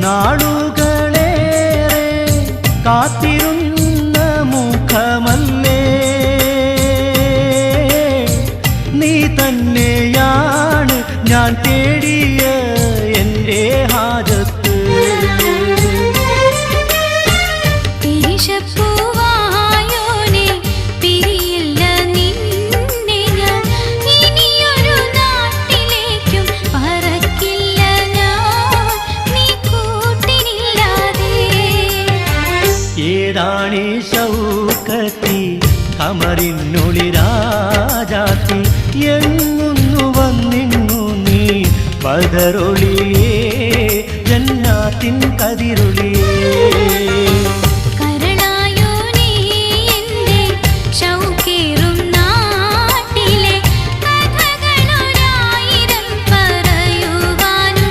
നാളുകളേറെ കാത്തിരുന്ന മുഖമല്ലേ നീ തന്നെയാണ് ഞാൻ തേടിയ എൻ്റെ ഹാജത്ത്. ഏതാണീ ശൗക്കത്തി കമറിനുളിരാജാത്തി എങ്ങുന്നു വന്നിങ്ങു നീ ബദറൊളിയേ ജന്നാത്തിൻ കതിരൊളിയേ.